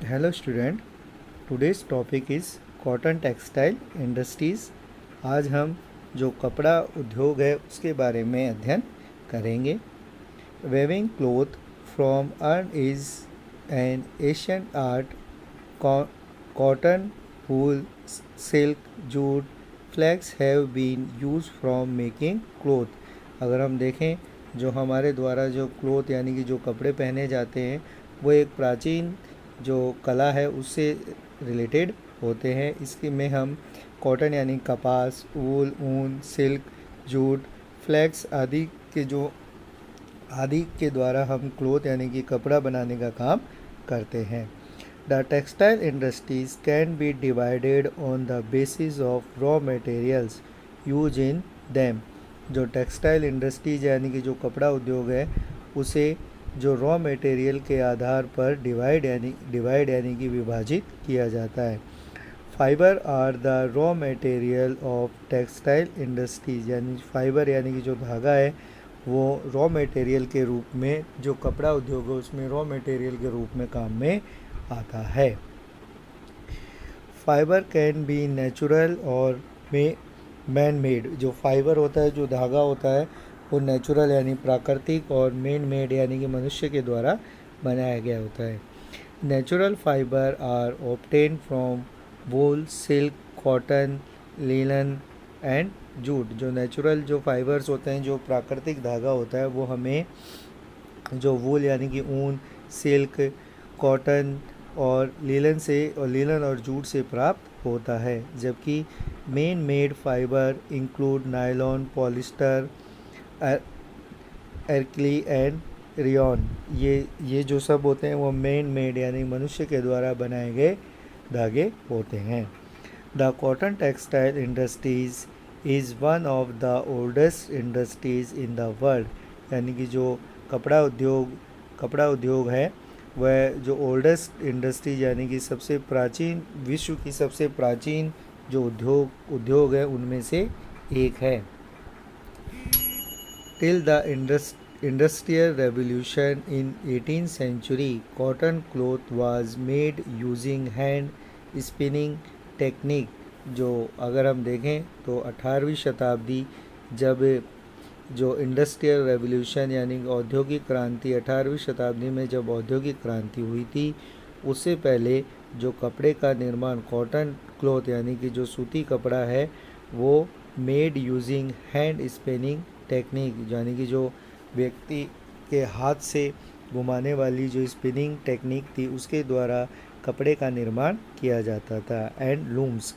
Hello student, today's topic is cotton textile industries. आज हम जो कपड़ा उद्योग है उसके बारे में अध्ययन करेंगे। Weaving cloth from yarn is an ancient art. Cotton, wool, silk, jute, flax have been use from making cloth. अगर हम देखें जो हमारे द्वारा जो क्लोथ यानी कि जो कपड़े पहने जाते हैं वो एक प्राचीन जो कला है उससे रिलेटेड होते हैं। इसके में हम कॉटन यानी कपास, वूल, ऊन, सिल्क, जूट, फ्लैक्स आदि के द्वारा हम क्लोथ यानी कि कपड़ा बनाने का काम करते हैं। The textile industries can be divided on the basis of raw materials use in them. जो टेक्सटाइल इंडस्ट्रीज यानी कि जो कपड़ा उद्योग है उसे जो रॉ मटेरियल के आधार पर डिवाइड यानी कि विभाजित किया जाता है। Fibre are the raw material of textile industries, यानी फाइबर यानी कि जो धागा है वो रॉ मटेरियल के रूप में जो कपड़ा उद्योग है उसमें रॉ मटेरियल के रूप में काम में आता है। फाइबर कैन बी नेचुरल और मैन मेड। जो फाइबर होता है, जो धागा होता है वो नेचुरल यानी प्राकृतिक और मैन मेड यानी कि मनुष्य के द्वारा बनाया गया होता है। Natural fibre are obtain from wool, silk, cotton, linen and jute. जो नेचुरल जो फाइबर्स होते हैं, जो प्राकृतिक धागा होता है वो हमें जो वूल यानी कि ऊन, सिल्क, कॉटन और लिनन और जूट से प्राप्त होता है। जबकि man made fibre include nylon, polyester, एर्कली एंड रियॉन। ये जो सब होते हैं वो मेन मेड यानी मनुष्य के द्वारा बनाए गए धागे होते हैं। The cotton textile industries is one of the oldest industries in the world. यानी कि जो कपड़ा उद्योग है वह जो ओल्डेस्ट इंडस्ट्रीज यानी कि सबसे प्राचीन, विश्व की सबसे प्राचीन जो उद्योग है उनमें से एक है। Till the industrial revolution in 18th century, cotton cloth was made using hand spinning technique. जो अगर हम देखें तो 18वीं शताब्दी जब जो इंडस्ट्रियल रेवोल्यूशन यानी औद्योगिक क्रांति 18वीं शताब्दी में जब औद्योगिक क्रांति हुई थी उससे पहले जो कपड़े का निर्माण कॉटन क्लॉथ यानी कि जो सूती कपड़ा है वो made using hand spinning technique, यानी कि जो व्यक्ति के हाथ से घुमाने वाली जो स्पिनिंग टेक्निक थी उसके द्वारा कपड़े का निर्माण किया जाता था। And looms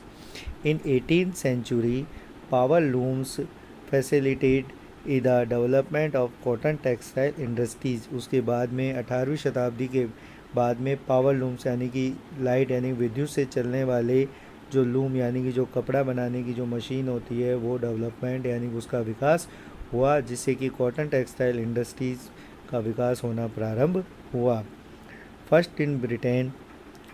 in 18th century, power looms facilitate the development of cotton textile industries. उसके बाद में 18वीं शताब्दी के बाद में पावर लूम्स यानी कि लाइट यानी विद्युत से चलने वाले जो लूम यानी कि जो कपड़ा बनाने की जो मशीन होती है वो डेवलपमेंट यानी कि उसका विकास हुआ, जिससे कि कॉटन टेक्सटाइल इंडस्ट्रीज़ का विकास होना प्रारंभ हुआ। First in Britain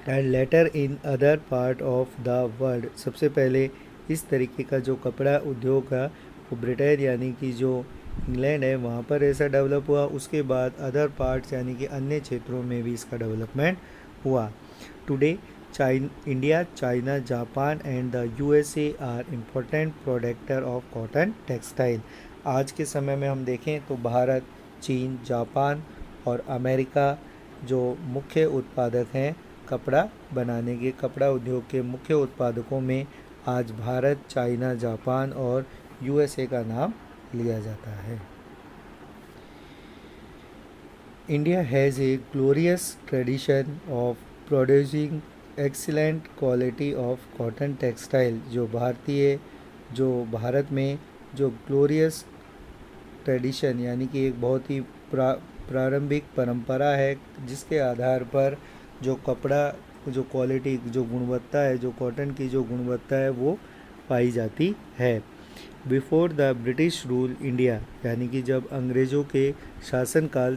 and later in other part of the world. सबसे पहले इस तरीके का जो कपड़ा उद्योग है वो ब्रिटेन यानी कि जो इंग्लैंड है वहाँ पर ऐसा डेवलप हुआ। उसके बाद अदर पार्ट्स यानी कि अन्य क्षेत्रों में भी इसका डेवलपमेंट हुआ। Today India, China, Japan and the USA are important producers of cotton textile. आज के समय में हम देखें तो भारत, चीन, जापान और अमेरिका जो मुख्य उत्पादक हैं कपड़ा बनाने के, कपड़ा उद्योग के मुख्य उत्पादकों में आज भारत, चाइना, जापान और यूएसए का नाम लिया जाता है। India has a glorious tradition of producing excellent quality of cotton textile. जो भारत में जो ग्लोरियस ट्रेडिशन यानी कि एक बहुत ही प्रारंभिक परंपरा है जिसके आधार पर जो कपड़ा जो क्वालिटी जो गुणवत्ता है, जो कॉटन की जो गुणवत्ता है वो पाई जाती है। Before the British rule India, यानी कि जब अंग्रेज़ों के शासनकाल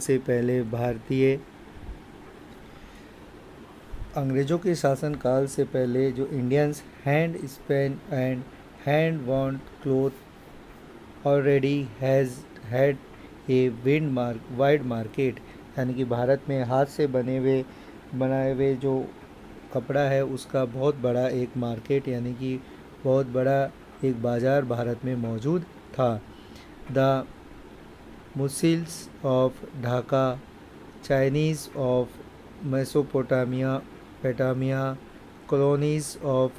से पहले जो Indians hand spin and hand woven cloth already has had a wide market. यानी कि भारत में हाथ से बनाए हुए जो कपड़ा है उसका बहुत बड़ा एक मार्केट यानी कि बहुत बड़ा एक बाज़ार भारत में मौजूद था। The muslins of Dhaka, chintzes of Mesopotamia पेटामिया, colonies of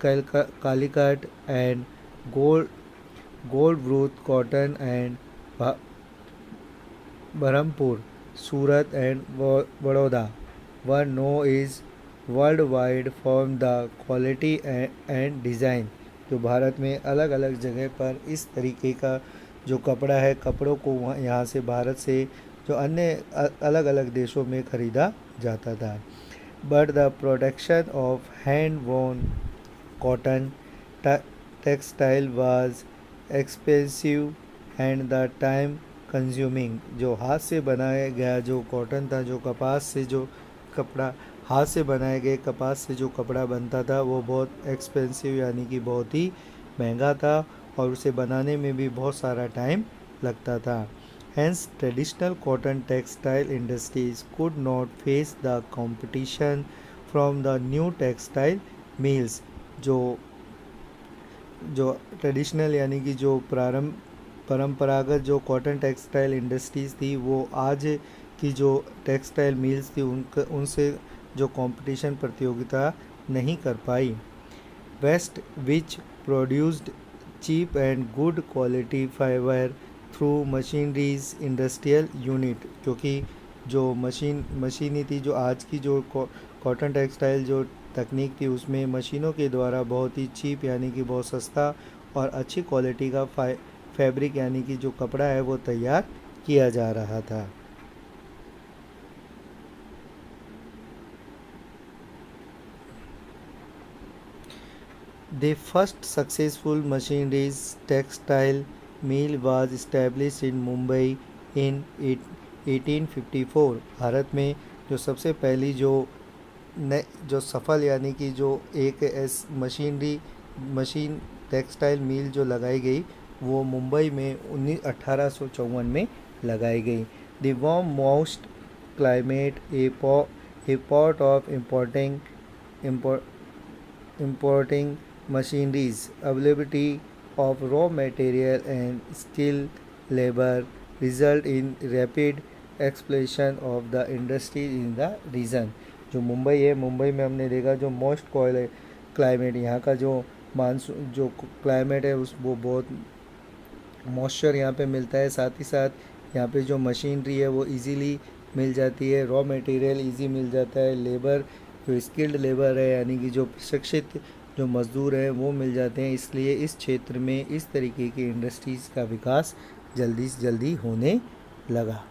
Calicut and Goldbruth cotton and Berhampur, Surat and Baroda were known is worldwide from the quality and design। जो भारत में अलग अलग जगह पर इस तरीके का जो कपड़ा है, कपड़ों को वहाँ यहाँ से भारत से जो अन्य अलग अलग देशों में ख़रीदा जाता था। But the production of hand woven cotton textile was expensive and the time consuming. जो हाथ से बनाया गया जो कॉटन था, जो कपास से जो कपड़ा हाथ से बनाए गए कपास से जो कपड़ा बनता था वो बहुत एक्सपेंसिव यानी कि बहुत ही महंगा था और उसे बनाने में भी बहुत सारा टाइम लगता था। Hence, traditional cotton textile industries could not face the competition from the new textile mills। जो ट्रेडिशनल यानी कि जो परंपरागत जो कॉटन टेक्सटाइल इंडस्ट्रीज़ थी वो आज की जो टेक्सटाइल मिल्स थी उनसे जो कंपटीशन प्रतियोगिता नहीं कर पाई। West which produced cheap and good quality fibre through machineries industrial unit, क्योंकि जो मशीनी थी जो आज की जो कॉटन टेक्सटाइल जो तकनीक थी उसमें मशीनों के द्वारा बहुत ही चीप यानी कि बहुत सस्ता और अच्छी क्वालिटी का फैब्रिक यानी कि जो कपड़ा है वो तैयार किया जा रहा था। The first successful machineries textile mill was establish in Mumbai in 1854। Bharat में जो सबसे पहली जो सफल यानी कि जो एक मशीन टेक्सटाइल मिल जो लगाई गई वो मुंबई में 1854 में लगाई गई। The warm moist climate a pot of importing machineries, availability of raw material and skilled labor result in rapid expansion of the industry in the region। जो मुंबई है, मुंबई में हमने देखा जो मोस्ट क्लाइमेट यहाँ का जो मानसून जो क्लाइमेट है वो बहुत मॉइस्चर यहाँ पे मिलता है, साथ ही साथ यहाँ पे जो मशीनरी है वो इजीली मिल जाती है, रॉ मटेरियल इजी मिल जाता है, लेबर जो स्किल्ड लेबर है यानी कि जो प्रशिक्षित जो मज़दूर हैं वो मिल जाते हैं। इसलिए इस क्षेत्र में इस तरीके की इंडस्ट्रीज़ का विकास जल्दी से जल्दी होने लगा।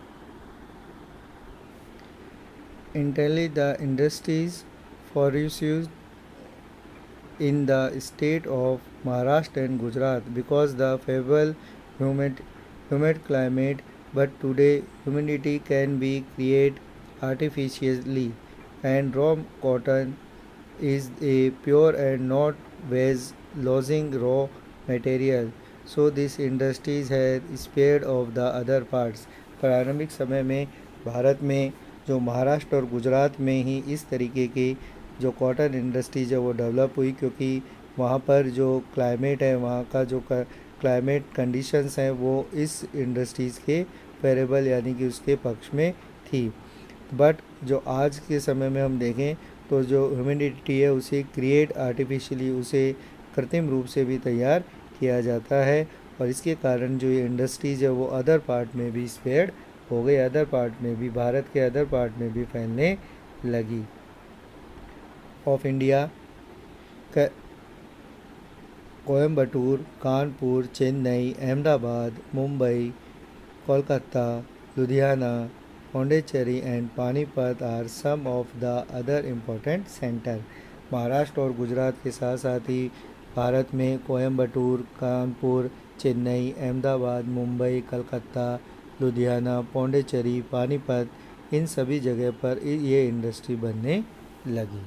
Internally, the industries flourished in the state of Maharashtra and Gujarat because the favorable humid climate, but today humidity can be created artificially and raw cotton is a pure and not waste losing raw material, so these industries had spared of the other parts। प्रारंभिक समय में भारत में जो महाराष्ट्र और गुजरात में ही इस तरीके की जो कॉटन इंडस्ट्रीज है वो डेवलप हुई, क्योंकि वहाँ पर जो क्लाइमेट है वहाँ का जो क्लाइमेट कंडीशंस हैं वो इस इंडस्ट्रीज़ के फेवरेबल यानी कि उसके पक्ष में थी। बट जो आज के समय में हम देखें तो जो ह्यूमिडिटी है उसे क्रिएट आर्टिफिशियली उसे कृत्रिम रूप से भी तैयार किया जाता है और इसके कारण जो ये इंडस्ट्रीज़ है वो अदर पार्ट में भी स्प्रेड हो गई, अदर पार्ट में भी भारत के अदर पार्ट में भी फैलने लगी। Of India Coimbatore, Kanpur, Chennai, Ahmedabad, Mumbai, Kolkata, Ludhiana, Pondicherry and Panipat are some of the other important centre. Maharashtra और गुजरात के साथ साथ ही भारत में कोयम्बटूर, कानपुर, चेन्नई, अहमदाबाद, मुंबई, कलकत्ता, लुधियाना, पौंडीचेरी, पानीपत इन सभी जगह पर ये इंडस्ट्री बनने लगी।